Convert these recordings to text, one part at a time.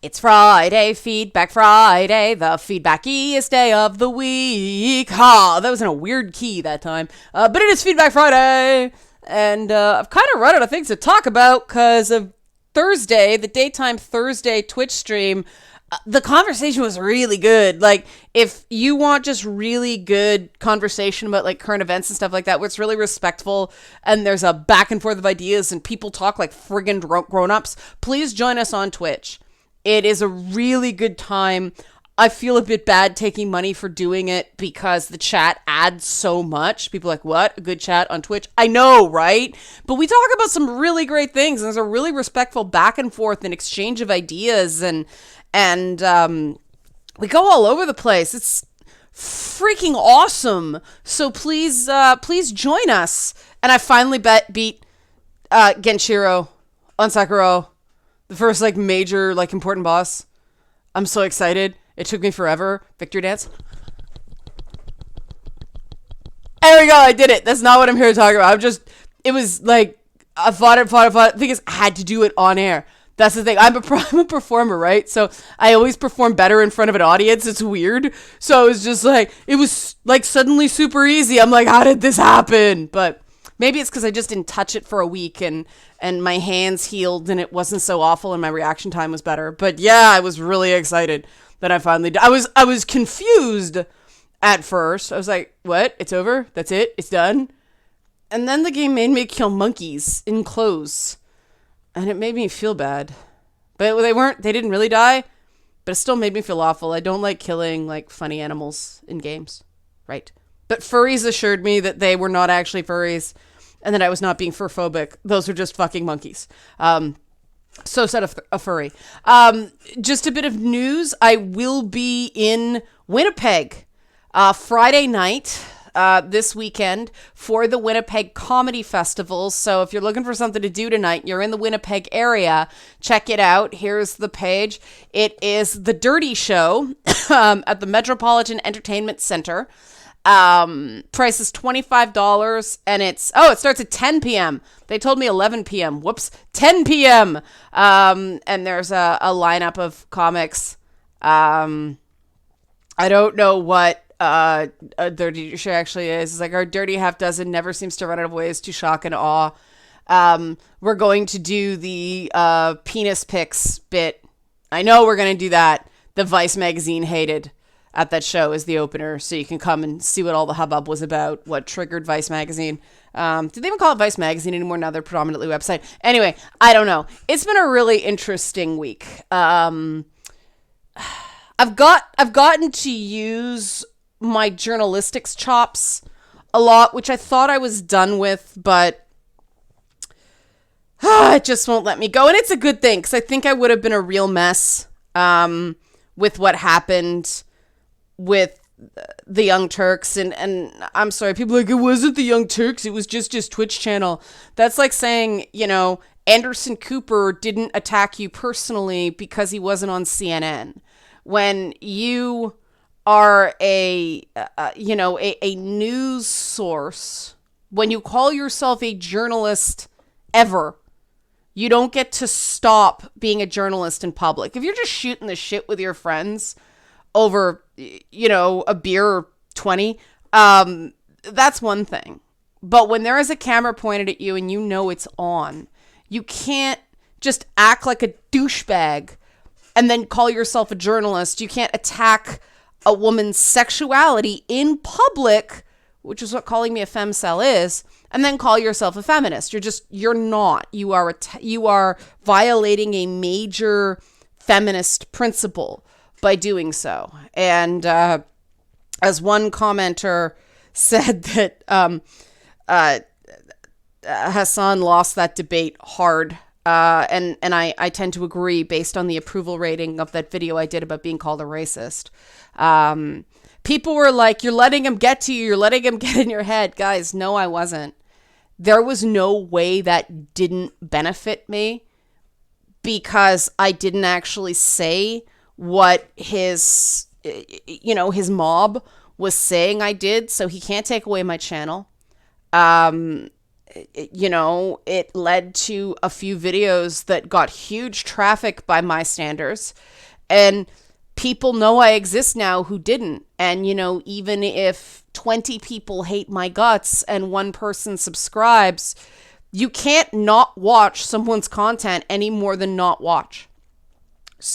It's Friday, Feedback Friday, the feedbackiest day of the week. Ha, that was in a weird key that time. But it is Feedback Friday. And I've kind of run out of things to talk about because of Thursday, the daytime Thursday Twitch stream. The conversation was really good. Like, if you want just really good conversation about, like, current events and stuff like that, where it's really respectful and there's a back and forth of ideas and people talk like friggin' grown-ups, please join us on Twitch. It is a really good time. I feel a bit bad taking money for doing it because the chat adds so much. People are like, what? A good chat on Twitch? I know, right? But we talk about some really great things. And there's a really respectful back and forth and exchange of ideas. And we go all over the place. It's freaking awesome. So please join us. And I finally beat Genshiro on Sakura. The first, like, major, like, important boss. I'm so excited. It took me forever. Victory dance. There we go. I did it. That's not what I'm here to talk about. It was, like, I fought it. The thing is, I had to do it on air. That's the thing. I'm a performer, right? So I always perform better in front of an audience. It's weird. So it was just, like, it was, like, suddenly super easy. I'm like, how did this happen? But maybe it's because I just didn't touch it for a week and my hands healed and it wasn't so awful and my reaction time was better. But yeah, I was really excited that I finally did. I was confused at first. I was like, what? It's over? That's it? It's done? And then the game made me kill monkeys in clothes. And it made me feel bad. But they didn't really die. But it still made me feel awful. I don't like killing, like, funny animals in games. Right? But furries assured me that they were not actually furries. And that I was not being furphobic. Those are just fucking monkeys. So said a furry. Just a bit of news. I will be in Winnipeg Friday night this weekend for the Winnipeg Comedy Festival. So if you're looking for something to do tonight, you're in the Winnipeg area, check it out. Here's the page. It is The Dirty Show at the Metropolitan Entertainment Center. Price is $25 and it starts at 10 p.m. They told me 11 p.m. Whoops. 10 p.m. And there's a lineup of comics. I don't know what a Dirty Show actually is. It's like our dirty half dozen never seems to run out of ways to shock and awe. We're going to do the penis pics bit. I know we're going to do that. The Vice magazine hated at that show is the opener, so you can come and see what all the hubbub was about, what triggered Vice Magazine. Did they even call it Vice Magazine anymore? Now they're predominantly a website. Anyway, I don't know. It's been a really interesting week. I've gotten to use my journalistics chops a lot, which I thought I was done with, but it just won't let me go. And it's a good thing, because I think I would have been a real mess with what happened with the Young Turks, and I'm sorry, people are like, it wasn't the Young Turks, it was just his Twitch channel. That's like saying, Anderson Cooper didn't attack you personally because he wasn't on CNN. When you are a news source, when you call yourself a journalist ever, you don't get to stop being a journalist in public. If you're just shooting the shit with your friends over, a beer or 20, that's one thing. But when there is a camera pointed at you and you know it's on, you can't just act like a douchebag and then call yourself a journalist. You can't attack a woman's sexuality in public, which is what calling me a femcel is, and then call yourself a feminist. You're not. You are violating a major feminist principle by doing so. And as one commenter said that Hassan lost that debate hard. And I tend to agree based on the approval rating of that video I did about being called a racist. People were like, you're letting him get to you. You're letting him get in your head. Guys, no, I wasn't. There was no way that didn't benefit me because I didn't actually say what his mob was saying I did. So he can't take away my channel. it led to a few videos that got huge traffic by my standards, and people know I exist now who didn't. And, even if 20 people hate my guts and one person subscribes, you can't not watch someone's content any more than not watch.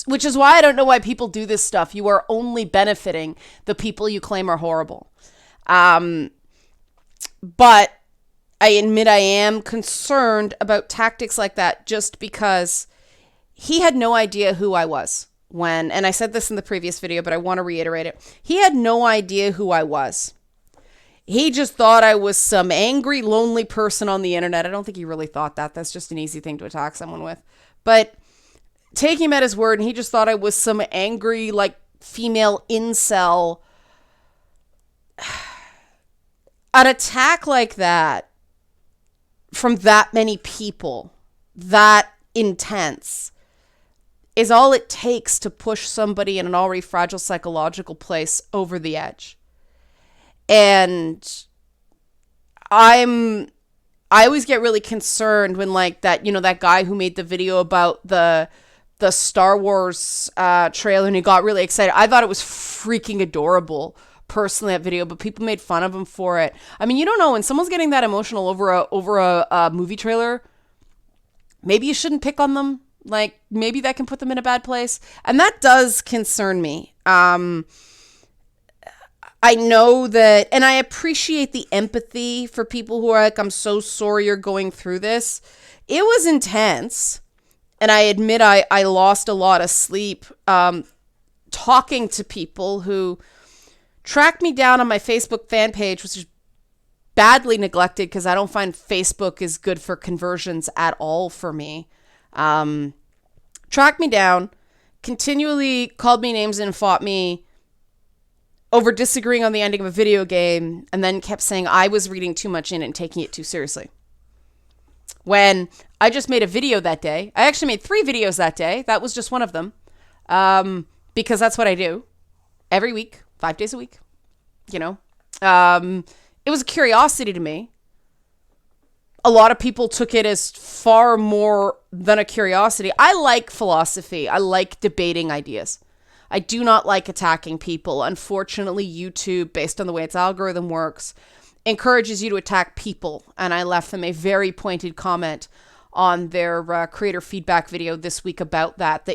Which is why I don't know why people do this stuff. You are only benefiting the people you claim are horrible. But I admit I am concerned about tactics like that, just because he had no idea who I was when, and I said this in the previous video, but I want to reiterate it. He had no idea who I was. He just thought I was some angry, lonely person on the internet. I don't think he really thought that. That's just an easy thing to attack someone with. But take him at his word, and he just thought I was some angry, female incel. An attack like that from that many people, that intense, is all it takes to push somebody in an already fragile psychological place over the edge. And I always get really concerned when that guy who made the video about the Star Wars trailer, and he got really excited. I thought it was freaking adorable, personally, that video, but people made fun of him for it. I mean, you don't know, when someone's getting that emotional over a movie trailer, maybe you shouldn't pick on them. Maybe that can put them in a bad place. And that does concern me. I know that, and I appreciate the empathy for people who are like, I'm so sorry you're going through this. It was intense. And I admit I lost a lot of sleep talking to people who tracked me down on my Facebook fan page, which is badly neglected because I don't find Facebook is good for conversions at all for me. Tracked me down, continually called me names and fought me over disagreeing on the ending of a video game, and then kept saying I was reading too much in it and taking it too seriously. When I just made a video that day. I actually made 3 videos that day. That was just one of them. Because that's what I do every week, 5 days a week. It was a curiosity to me. A lot of people took it as far more than a curiosity. I like philosophy. I like debating ideas. I do not like attacking people. Unfortunately, YouTube, based on the way its algorithm works, encourages you to attack people. And I left them a very pointed comment on their creator feedback video this week about that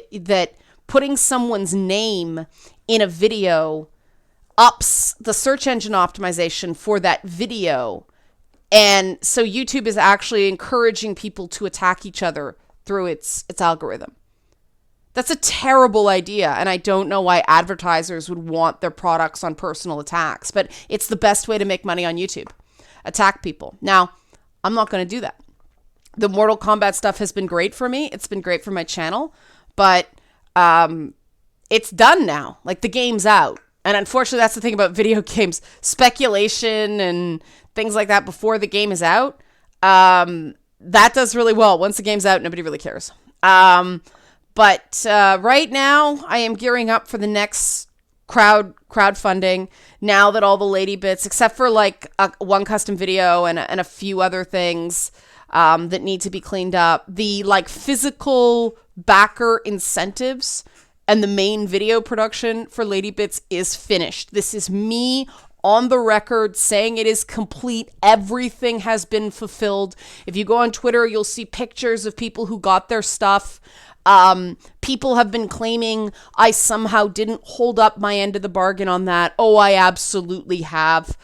putting someone's name in a video ups the search engine optimization for that video. And so YouTube is actually encouraging people to attack each other through its algorithm. That's a terrible idea, and I don't know why advertisers would want their products on personal attacks, but it's the best way to make money on YouTube. Attack people. Now, I'm not going to do that. The Mortal Kombat stuff has been great for me. It's been great for my channel, but it's done now. The game's out. And unfortunately, that's the thing about video games. Speculation and things like that before the game is out, that does really well. Once the game's out, nobody really cares. But right now, I am gearing up for the next crowdfunding. Now that all the lady bits, except for one custom video and a few other things that need to be cleaned up, the physical backer incentives and the main video production for Lady Bits is finished. This is me on the record saying it is complete. Everything has been fulfilled. If you go on Twitter, you'll see pictures of people who got their stuff. People have been claiming I somehow didn't hold up my end of the bargain on that. Oh, I absolutely have.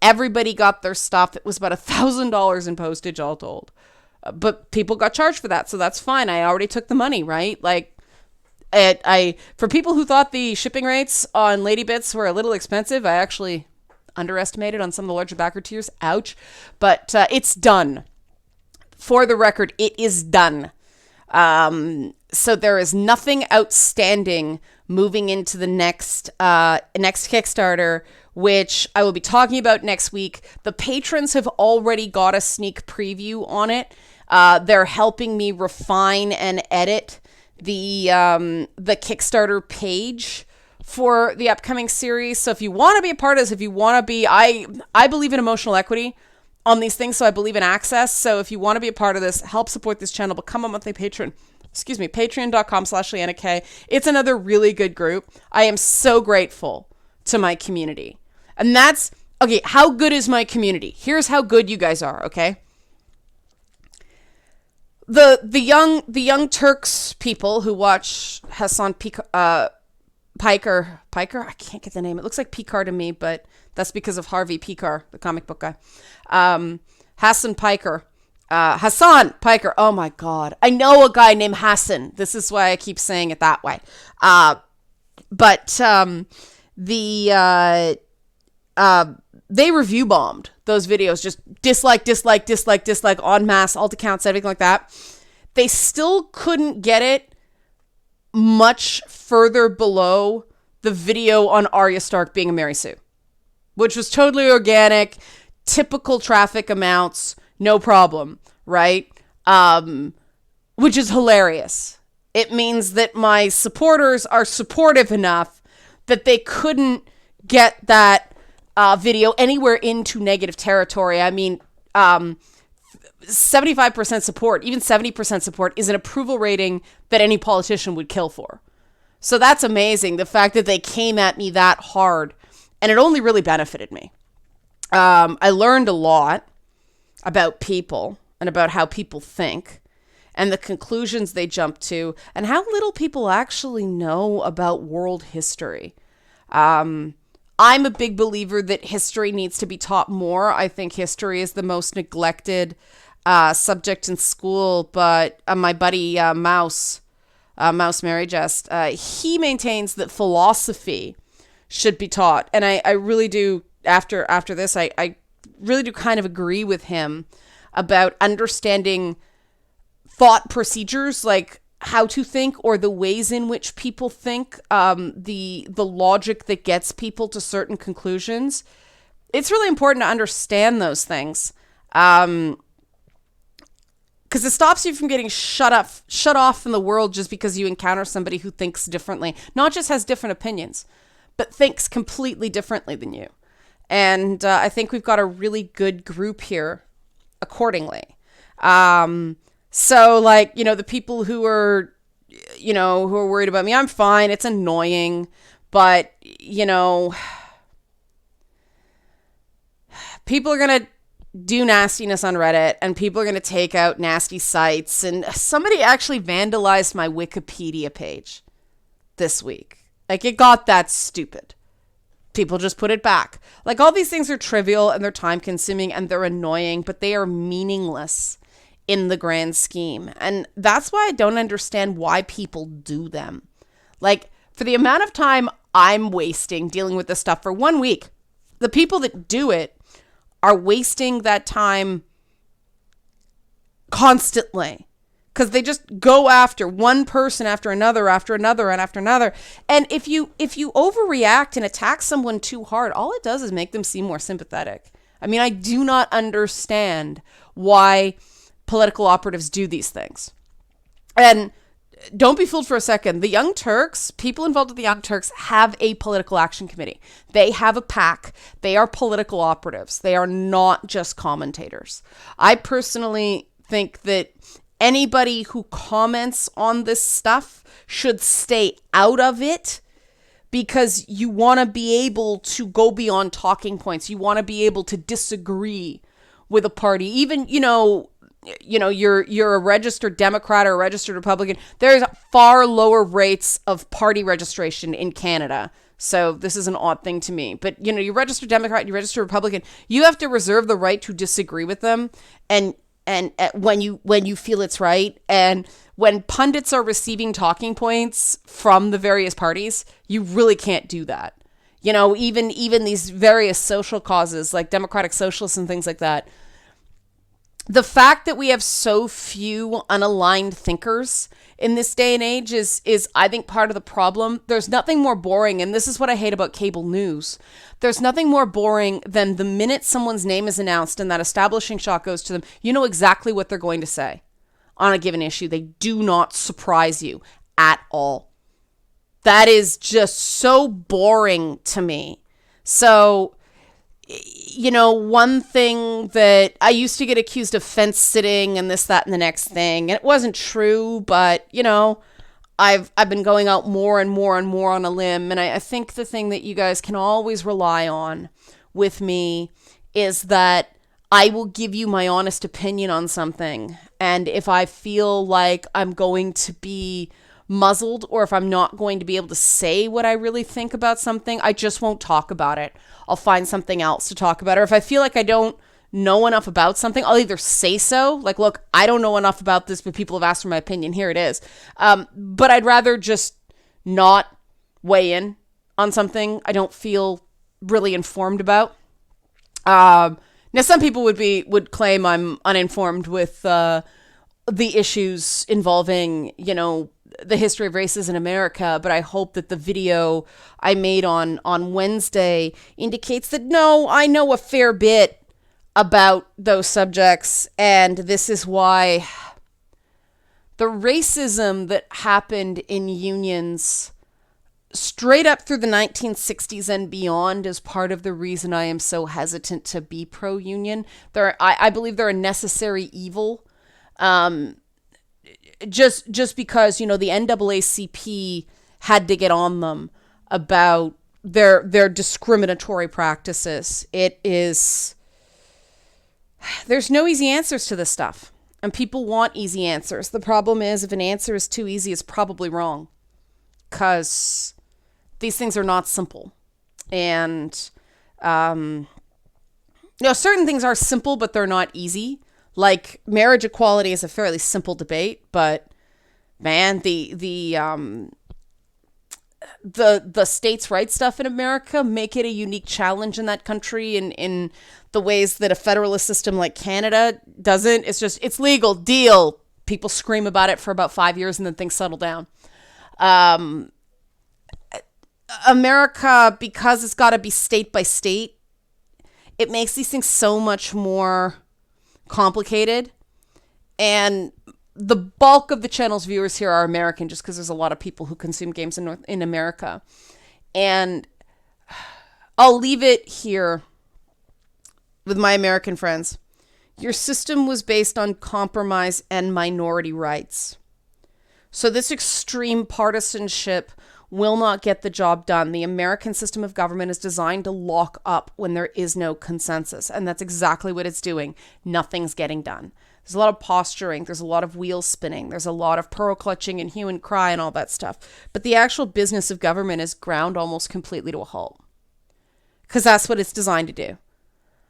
Everybody got their stuff. It was about $1,000 in postage all told. But people got charged for that, so that's fine. I already took the money, right? For people who thought the shipping rates on Lady Bits were a little expensive, I actually underestimated on some of the larger backer tiers. Ouch. But it's done. For the record, it is done. So there is nothing outstanding moving into the next Kickstarter, which I will be talking about next week. The patrons have already got a sneak preview on it. They're helping me refine and edit the Kickstarter page for the upcoming series. So if you want to be a part of this, if you want to be, I believe in emotional equity. on these things. So I believe in access. So if you want to be a part of this, help support this channel, become a monthly patron. Excuse me, patreon.com/Leanna K. It's another really good group. I am so grateful to my community. And that's, okay, how good is my community? Here's how good you guys are, okay? The young Turks people who watch Hassan Piker, I can't get the name. It looks like Pikar to me, but that's because of Harvey Pikar, the comic book guy. Hassan Piker. Oh my God. I know a guy named Hassan. This is why I keep saying it that way. They review bombed those videos, just dislike en masse, alt accounts, everything like that. They still couldn't get it much further below the video on Arya Stark being a Mary Sue, which was totally organic, typical traffic amounts, no problem, right? Which is hilarious. It means that my supporters are supportive enough that they couldn't get that video anywhere into negative territory. I mean, 75% support, even 70% support is an approval rating that any politician would kill for. So that's amazing. The fact that they came at me that hard, and it only really benefited me. I learned a lot about people and about how people think and the conclusions they jump to and how little people actually know about world history. I'm a big believer that history needs to be taught more. I think history is the most neglected subject in school, but my buddy Mouse Mary Jest, he maintains that philosophy should be taught. And I really do, after this, I really do kind of agree with him about understanding thought procedures, like how to think or the ways in which people think, the logic that gets people to certain conclusions. It's really important to understand those things, because it stops you from getting shut off from the world just because you encounter somebody who thinks differently, not just has different opinions, but thinks completely differently than you. And I think we've got a really good group here accordingly. So, like, you know, the people who are worried about me, I'm fine. It's annoying. But, you know, people are going to do nastiness on Reddit, and people are going to take out nasty sites. And somebody actually vandalized my Wikipedia page this week. Like, it got that stupid. People just put it back. Like, all these things are trivial, and they're time consuming, and they're annoying, but they are meaningless in the grand scheme. And that's why I don't understand why people do them. Like, for the amount of time I'm wasting dealing with this stuff for 1 week, the people that do it are wasting that time constantly, because they just go after one person after another, and if you overreact and attack someone too hard, all it does is make them seem more sympathetic. I mean, I do not understand why political operatives do these things. And don't be fooled for a second. The Young Turks, people involved with the Young Turks, have a political action committee. They have a PAC. They are political operatives. They are not just commentators. I personally think that anybody who comments on this stuff should stay out of it, because you want to be able to go beyond talking points. You want to be able to disagree with a party. Even, you're a registered Democrat or a registered Republican. There's far lower rates of party registration in Canada. So this is an odd thing to me. But, you're registered Democrat, you're registered Republican. You have to reserve the right to disagree with them. And when you feel it's right. And when pundits are receiving talking points from the various parties, you really can't do that. Even these various social causes like democratic socialists and things like that. The fact that we have so few unaligned thinkers in this day and age is I think, part of the problem. There's nothing more boring, and this is what I hate about cable news. There's nothing more boring than the minute someone's name is announced and that establishing shot goes to them, you know exactly what they're going to say on a given issue. They do not surprise you at all. That is just so boring to me. So one thing that I used to get accused of fence sitting and this, that, and the next thing. And it wasn't true, but, I've been going out more and more and more on a limb. And I think the thing that you guys can always rely on with me is that I will give you my honest opinion on something. And if I feel like I'm going to be muzzled, or if I'm not going to be able to say what I really think about something, I just won't talk about it. I'll find something else to talk about. Or if I feel like I don't know enough about something, I'll either say so, like, look, I don't know enough about this, but people have asked for my opinion. Here it is. But I'd rather just not weigh in on something I don't feel really informed about. Now, some people would claim I'm uninformed with the issues involving, the history of races in America, but I hope that the video I made on Wednesday indicates that, no, I know a fair bit about those subjects, and this is why the racism that happened in unions straight up through the 1960s and beyond is part of the reason I am so hesitant to be pro-union. I believe they're a necessary evil. Just because, the NAACP had to get on them about their discriminatory practices. There's no easy answers to this stuff, and people want easy answers. The problem is, if an answer is too easy, it's probably wrong, because these things are not simple. And, certain things are simple, but they're not easy. Like marriage equality is a fairly simple debate, but man, the states' rights stuff in America make it a unique challenge in that country in the ways that a federalist system like Canada doesn't. It's legal, deal. People scream about it for about 5 years and then things settle down. America, because it's got to be state by state, it makes these things so much more complicated. And the bulk of the channel's viewers here are American, just because there's a lot of people who consume games in America. And I'll leave it here with my American friends. Your system was based on compromise and minority rights. So this extreme partisanship will not get the job done. The American system of government is designed to lock up when there is no consensus. And that's exactly what it's doing. Nothing's getting done. There's a lot of posturing. There's a lot of wheel spinning. There's a lot of pearl clutching and hue and cry and all that stuff. But the actual business of government is ground almost completely to a halt. Because that's what it's designed to do.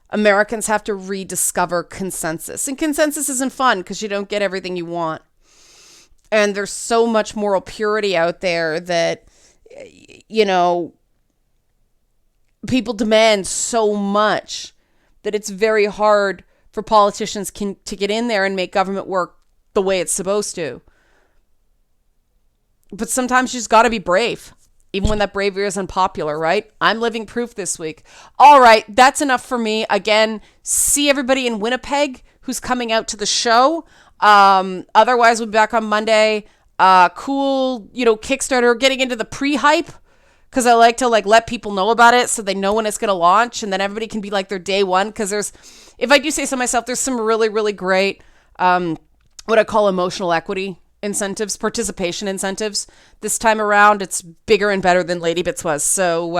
Americans have to rediscover consensus. And consensus isn't fun because you don't get everything you want. And there's so much moral purity out there that, people demand so much that it's very hard for politicians to get in there and make government work the way it's supposed to. But sometimes you just got to be brave, even when that bravery is unpopular, right? I'm living proof this week. All right, that's enough for me. Again, see everybody in Winnipeg who's coming out to the show. Otherwise, we'll be back on Monday. Cool, Kickstarter, getting into the pre-hype, because I like to let people know about it so they know when it's going to launch, and then everybody can be like their day one, because if I do say so myself, there's some really, really great, what I call emotional equity incentives, participation incentives. This time around, it's bigger and better than Lady Bits was. So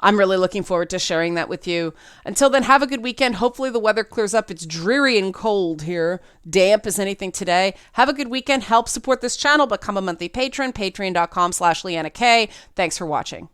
I'm really looking forward to sharing that with you. Until then, have a good weekend. Hopefully the weather clears up. It's dreary and cold here. Damp as anything today. Have a good weekend. Help support this channel. Become a monthly patron. Patreon.com/Leanna K. Thanks for watching.